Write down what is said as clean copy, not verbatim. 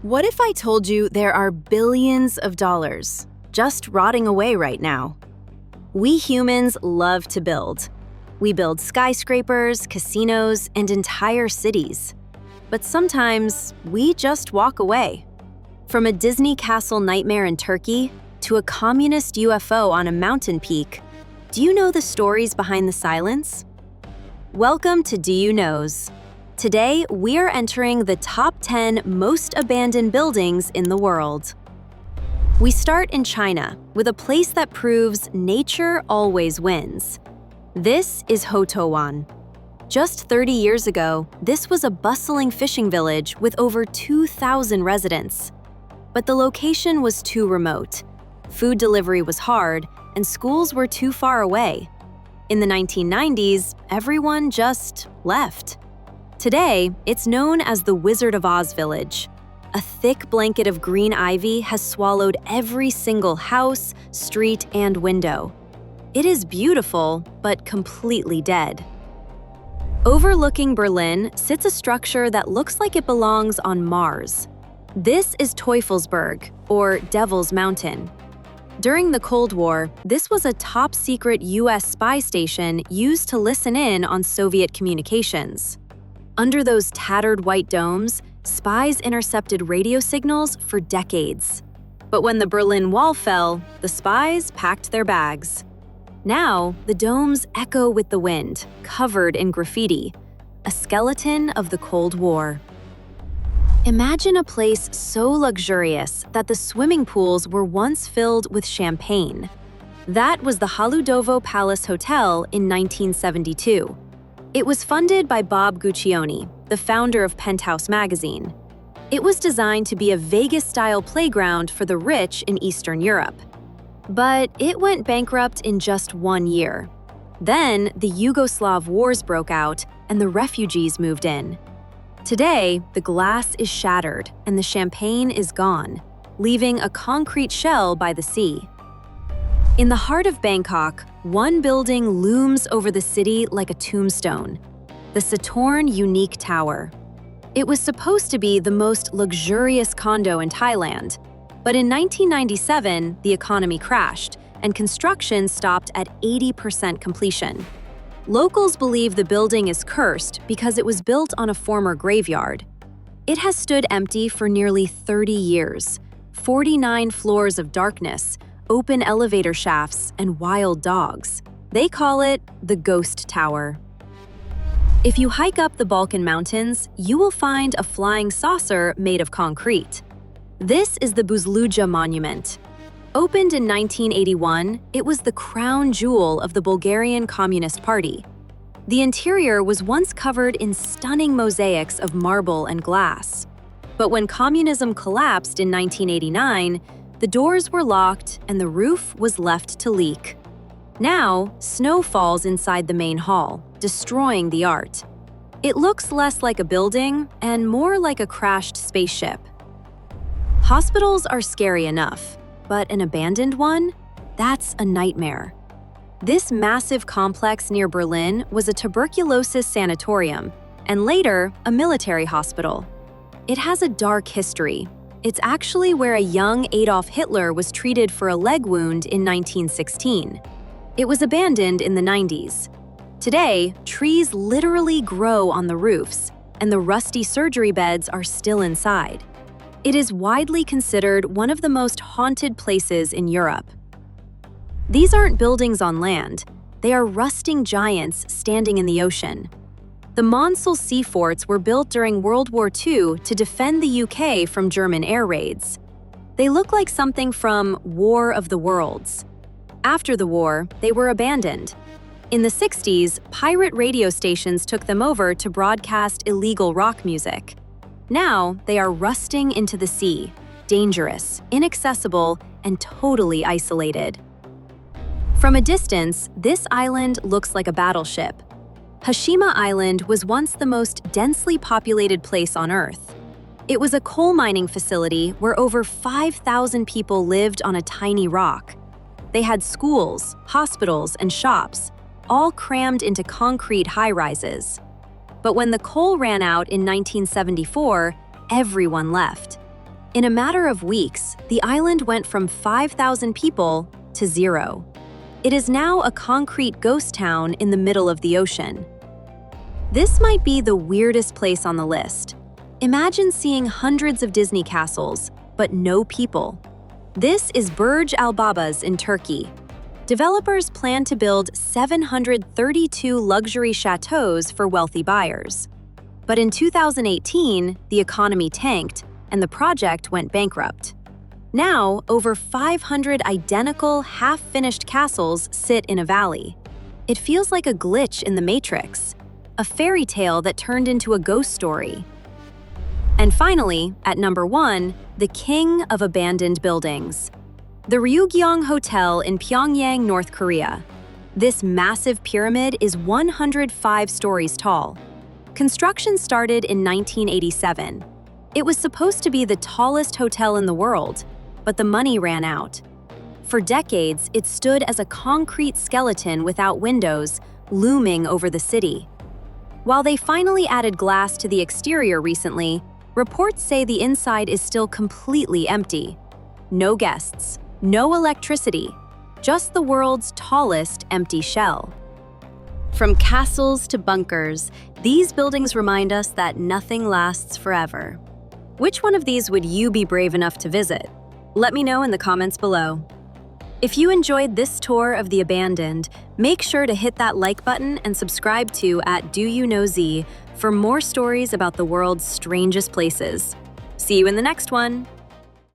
What if I told you there are billions of dollars just rotting away right now? We humans love to build. We build skyscrapers, casinos, and entire cities. But sometimes we just walk away. From a Disney castle nightmare in Turkey to a communist UFO on a mountain peak, do you know the stories behind the silence? Welcome to Do You Knows. Today, we are entering the top 10 most abandoned buildings in the world. We start in China with a place that proves nature always wins. This is Houtouwan. Just 30 years ago, this was a bustling fishing village with over 2,000 residents. But the location was too remote. Food delivery was hard, and schools were too far away. In the 1990s, everyone just left. Today, it's known as the Wizard of Oz Village. A thick blanket of green ivy has swallowed every single house, street, and window. It is beautiful, but completely dead. Overlooking Berlin sits a structure that looks like it belongs on Mars. This is Teufelsberg, or Devil's Mountain. During the Cold War, this was a top-secret US spy station used to listen in on Soviet communications. Under those tattered white domes, spies intercepted radio signals for decades. But when the Berlin Wall fell, the spies packed their bags. Now, the domes echo with the wind, covered in graffiti, a skeleton of the Cold War. Imagine a place so luxurious that the swimming pools were once filled with champagne. That was the Haludovo Palace Hotel in 1972. It was funded by Bob Guccione, the founder of Penthouse magazine. It was designed to be a Vegas-style playground for the rich in Eastern Europe. But it went bankrupt in just 1 year. Then, the Yugoslav wars broke out and the refugees moved in. Today, the glass is shattered and the champagne is gone, leaving a concrete shell by the sea. In the heart of Bangkok, one building looms over the city like a tombstone, the Sathorn Unique Tower. It was supposed to be the most luxurious condo in Thailand, but in 1997, the economy crashed and construction stopped at 80% completion. Locals believe the building is cursed because it was built on a former graveyard. It has stood empty for nearly 30 years, 49 floors of darkness, open elevator shafts, and wild dogs. They call it the Ghost Tower. If you hike up the Balkan Mountains, you will find a flying saucer made of concrete. This is the Buzluja Monument. Opened in 1981, it was the crown jewel of the Bulgarian Communist Party. The interior was once covered in stunning mosaics of marble and glass. But when communism collapsed in 1989, the doors were locked and the roof was left to leak. Now, snow falls inside the main hall, destroying the art. It looks less like a building and more like a crashed spaceship. Hospitals are scary enough, but an abandoned one? That's a nightmare. This massive complex near Berlin was a tuberculosis sanatorium, and later, a military hospital. It has a dark history. It's actually where a young Adolf Hitler was treated for a leg wound in 1916. It was abandoned in the 90s. Today, trees literally grow on the roofs, and the rusty surgery beds are still inside. It is widely considered one of the most haunted places in Europe. These aren't buildings on land. They are rusting giants standing in the ocean. The Monsal sea forts were built during World War II to defend the UK from German air raids. They look like something from War of the Worlds. After the war, they were abandoned. In the 60s, pirate radio stations took them over to broadcast illegal rock music. Now, they are rusting into the sea, dangerous, inaccessible, and totally isolated. From a distance, this island looks like a battleship. Hashima Island was once the most densely populated place on Earth. It was a coal mining facility where over 5,000 people lived on a tiny rock. They had schools, hospitals, and shops, all crammed into concrete high-rises. But when the coal ran out in 1974, everyone left. In a matter of weeks, the island went from 5,000 people to 0. It is now a concrete ghost town in the middle of the ocean. This might be the weirdest place on the list. Imagine seeing hundreds of Disney castles, but no people. This is Burj Al Babas in Turkey. Developers plan to build 732 luxury chateaus for wealthy buyers. But in 2018, the economy tanked, and the project went bankrupt. Now, over 500 identical, half-finished castles sit in a valley. It feels like a glitch in the Matrix, a fairy tale that turned into a ghost story. And finally, at number 1, the king of abandoned buildings. The Ryugyong Hotel in Pyongyang, North Korea. This massive pyramid is 105 stories tall. Construction started in 1987. It was supposed to be the tallest hotel in the world, but the money ran out. For decades, it stood as a concrete skeleton without windows, looming over the city. While they finally added glass to the exterior recently, reports say the inside is still completely empty. No guests, no electricity, just the world's tallest empty shell. From castles to bunkers, these buildings remind us that nothing lasts forever. Which one of these would you be brave enough to visit? Let me know in the comments below. If you enjoyed this tour of the abandoned, make sure to hit that like button and subscribe to @DoYouKnowZ for more stories about the world's strangest places. See you in the next one!